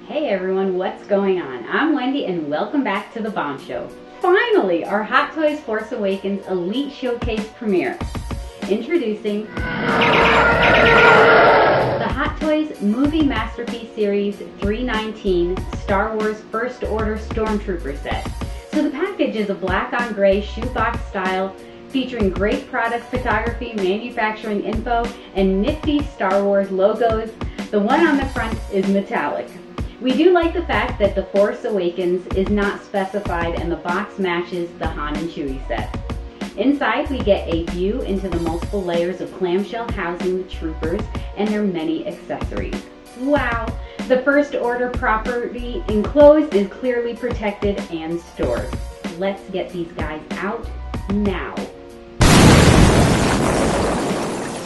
Hey everyone, what's going on? I'm Wendy and welcome back to the Bomb Show. Finally, our Hot Toys Force Awakens Elite Showcase premiere. Introducing the Hot Toys Movie Masterpiece Series 319 Star Wars First Order Stormtrooper set. So the package is a black on gray shoebox style featuring great product photography, manufacturing info, and nifty Star Wars logos. The one on the front is metallic. We do like the fact that the Force Awakens is not specified and the box matches the Han and Chewie set. Inside we get a view into the multiple layers of clamshell housing the troopers and their many accessories. Wow! The First Order property enclosed is clearly protected and stored. Let's get these guys out now.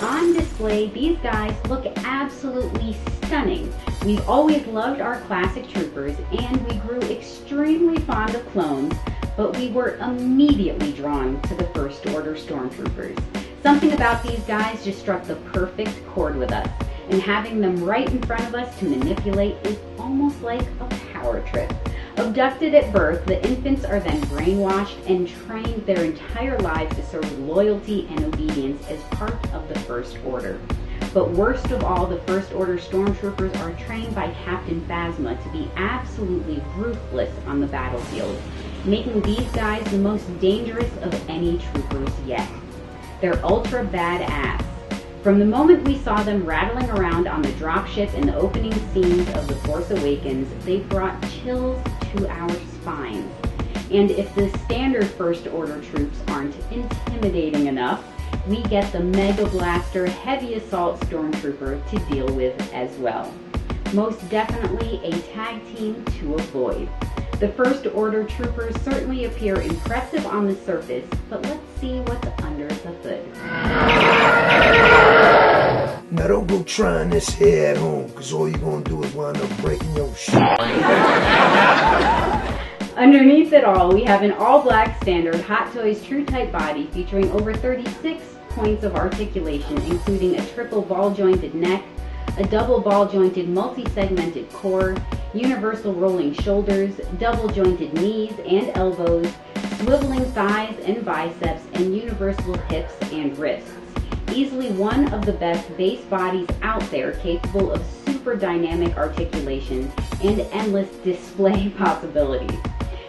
On display, these guys look absolutely stunning. We've always loved our classic troopers and we grew extremely fond of clones, but we were immediately drawn to the First Order Stormtroopers. Something about these guys just struck the perfect chord with us, and having them right in front of us to manipulate is almost like a power trip. Abducted at birth, the infants are then brainwashed and trained their entire lives to serve with loyalty and obedience as part of the First Order. But worst of all, the First Order Stormtroopers are trained by Captain Phasma to be absolutely ruthless on the battlefield, making these guys the most dangerous of any troopers yet. They're ultra badass. From the moment we saw them rattling around on the dropship in the opening scenes of The Force Awakens, they brought chills to our spines. And if the standard First Order troops aren't intimidating enough, we get the Mega Blaster Heavy Assault Stormtrooper to deal with as well. Most definitely a tag team to avoid. The First Order troopers certainly appear impressive on the surface, but let's see what's under the hood. Now don't go trying this here at home, cause all you're gonna do is wind up breaking your shit. Underneath it all, we have an all-black standard Hot Toys True Type body featuring over 36 points of articulation, including a triple ball-jointed neck, a double ball-jointed multi-segmented core, universal rolling shoulders, double-jointed knees and elbows, swiveling thighs and biceps, and universal hips and wrists. Easily one of the best base bodies out there, capable of super dynamic articulation and endless display possibilities.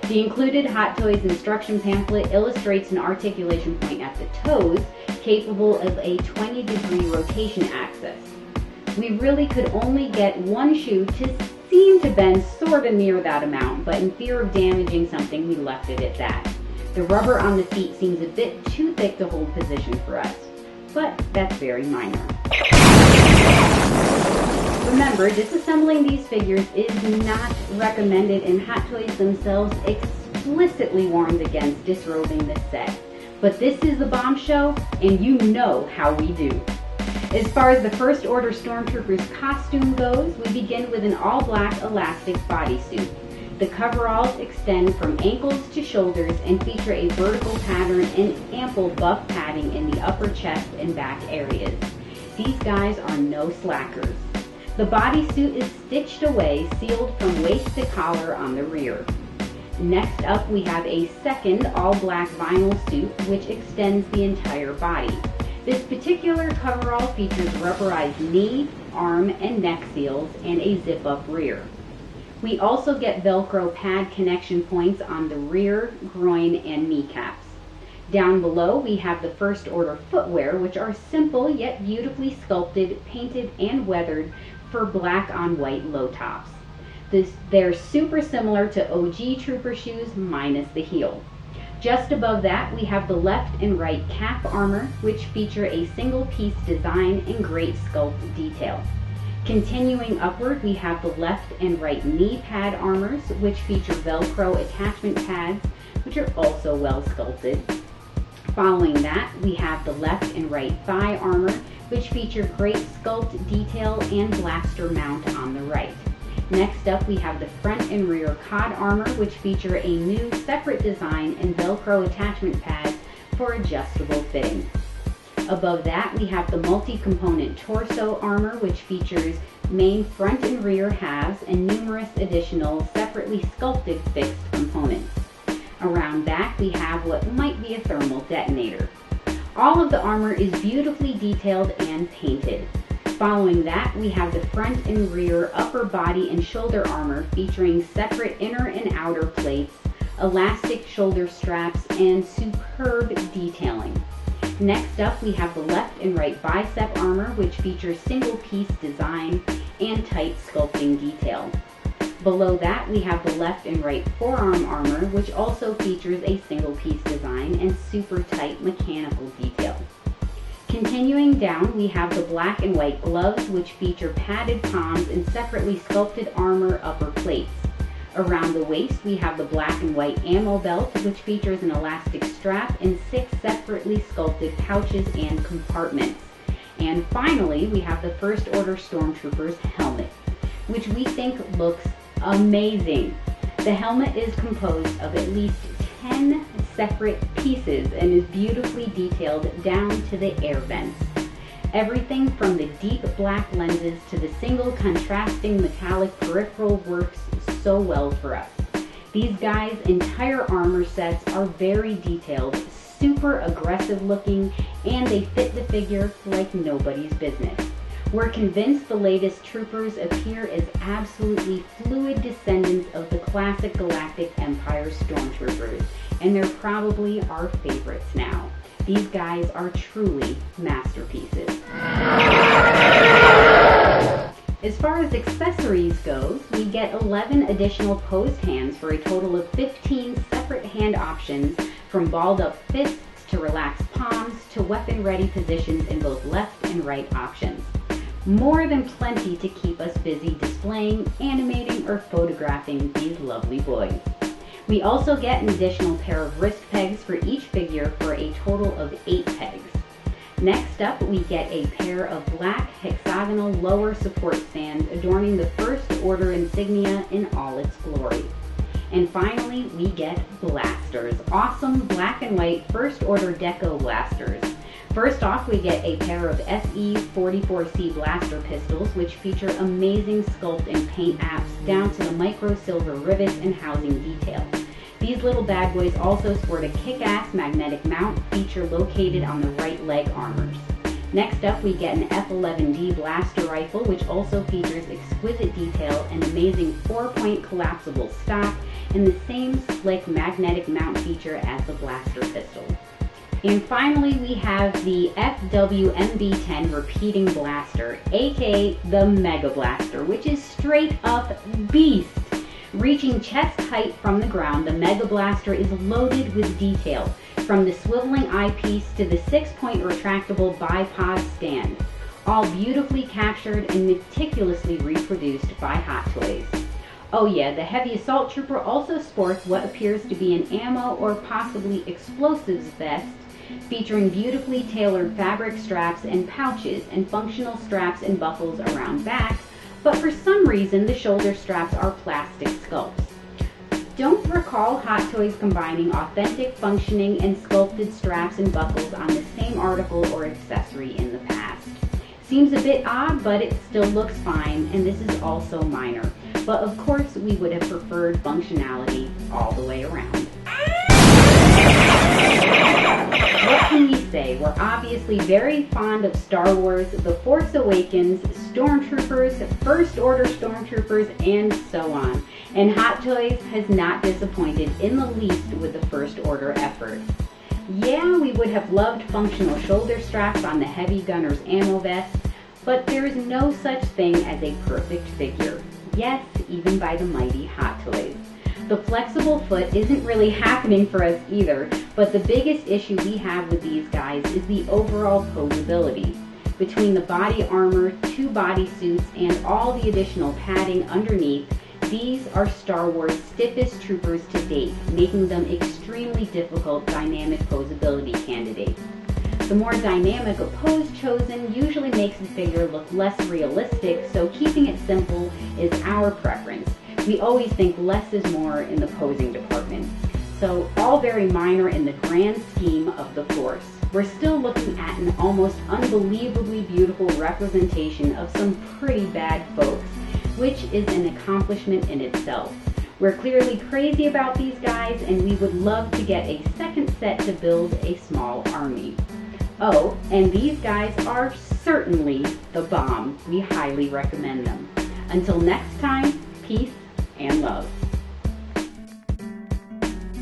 The included Hot Toys instruction pamphlet illustrates an articulation point at the toes, capable of a 20-degree rotation axis. We really could only get one shoe to seem to bend sort of near that amount, but in fear of damaging something, we left it at that. The rubber on the feet seems a bit too thick to hold position for us, but that's very minor. Remember, disassembling these figures is not recommended, and Hot Toys themselves explicitly warned against disrobing this set. But this is the Bomb Show, and you know how we do. As far as the First Order Stormtrooper's costume goes, we begin with an all-black elastic bodysuit. The coveralls extend from ankles to shoulders and feature a vertical pattern and ample buff padding in the upper chest and back areas. These guys are no slackers. The bodysuit is stitched away, sealed from waist to collar on the rear. Next up, we have a second all-black vinyl suit which extends the entire body. This particular coverall features rubberized knee, arm, and neck seals and a zip-up rear. We also get Velcro pad connection points on the rear, groin, and kneecaps. Down below, we have the First Order footwear, which are simple yet beautifully sculpted, painted, and weathered for black on white low tops. They're super similar to OG Trooper shoes minus the heel. Just above that, we have the left and right calf armor, which feature a single piece design and great sculpt detail. Continuing upward, we have the left and right knee pad armors, which feature Velcro attachment pads, which are also well sculpted. Following that, we have the left and right thigh armor, which feature great sculpt detail and blaster mount on the right. Next up, we have the front and rear cod armor, which feature a new separate design and Velcro attachment pads for adjustable fittings. Above that, we have the multi-component torso armor, which features main front and rear halves and numerous additional separately sculpted fixed components. Around back, we have what might be a thermal detonator. All of the armor is beautifully detailed and painted. Following that, we have the front and rear upper body and shoulder armor featuring separate inner and outer plates, elastic shoulder straps, and superb detailing. Next up, we have the left and right bicep armor, which features single-piece design and tight sculpting detail. Below that, we have the left and right forearm armor, which also features a single-piece design and super tight mechanical detail. Continuing down, we have the black and white gloves, which feature padded palms and separately sculpted armor upper plates. Around the waist, we have the black and white ammo belt, which features an elastic strap and 6 separately sculpted pouches and compartments. And finally, we have the First Order Stormtroopers helmet, which we think looks amazing. The helmet is composed of at least 10 separate pieces and is beautifully detailed down to the air vents. Everything from the deep black lenses to the single contrasting metallic peripheral works so well for us. These guys' entire armor sets are very detailed, super aggressive looking, and they fit the figure like nobody's business. We're convinced the latest troopers appear as absolutely fluid descendants of the classic Galactic Empire Stormtroopers, and they're probably our favorites now. These guys are truly masterpieces. As far as accessories goes, we get 11 additional posed hands for a total of 15 separate hand options, from balled up fists to relaxed palms to weapon ready positions in both left and right options. More than plenty to keep us busy displaying, animating, or photographing these lovely boys. We also get an additional pair of wrist pegs for each figure for a total of 8 pegs. Next up, we get a pair of black hexagonal lower support stands adorning the First Order insignia in all its glory. And finally, we get blasters. Awesome black and white First Order Deco blasters. First off, we get a pair of SE-44C blaster pistols, which feature amazing sculpt and paint apps down to the micro silver rivets and housing detail. These little bad boys also sport a kick-ass magnetic mount feature located on the right leg armors. Next up, we get an F-11D blaster rifle, which also features exquisite detail and amazing 4-point collapsible stock and the same slick magnetic mount feature as the blaster pistol. And finally, we have the FWMB-10 repeating blaster, aka the Mega Blaster, which is straight up beast. Reaching chest height from the ground, the Mega Blaster is loaded with detail, from the swiveling eyepiece to the 6-point retractable bipod stand, all beautifully captured and meticulously reproduced by Hot Toys. Oh yeah, the Heavy Assault Trooper also sports what appears to be an ammo or possibly explosives vest, featuring beautifully tailored fabric straps and pouches and functional straps and buckles around back, but for some reason the shoulder straps are plastic sculpts. Don't recall Hot Toys combining authentic functioning and sculpted straps and buckles on the same article or accessory in the past. Seems a bit odd, but it still looks fine, and this is also minor. But of course we would have preferred functionality all the way around. What can we say? We're obviously very fond of Star Wars, The Force Awakens, Stormtroopers, First Order Stormtroopers, and so on. And Hot Toys has not disappointed in the least with the First Order effort. Yeah, we would have loved functional shoulder straps on the Heavy Gunner's ammo vest, but there is no such thing as a perfect figure. Yes, even by the mighty Hot Toys. The flexible foot isn't really happening for us either, but the biggest issue we have with these guys is the overall posability. Between the body armor, 2 bodysuits, and all the additional padding underneath, these are Star Wars' stiffest troopers to date, making them extremely difficult dynamic posability candidates. The more dynamic a pose chosen usually makes the figure look less realistic, so keeping it simple is our preference. We always think less is more in the posing department. So all very minor in the grand scheme of the Force. we're still looking at an almost unbelievably beautiful representation of some pretty bad folks, which is an accomplishment in itself. We're clearly crazy about these guys, and we would love to get a second set to build a small army. Oh, and these guys are certainly the bomb. We highly recommend them. Until next time, peace and love.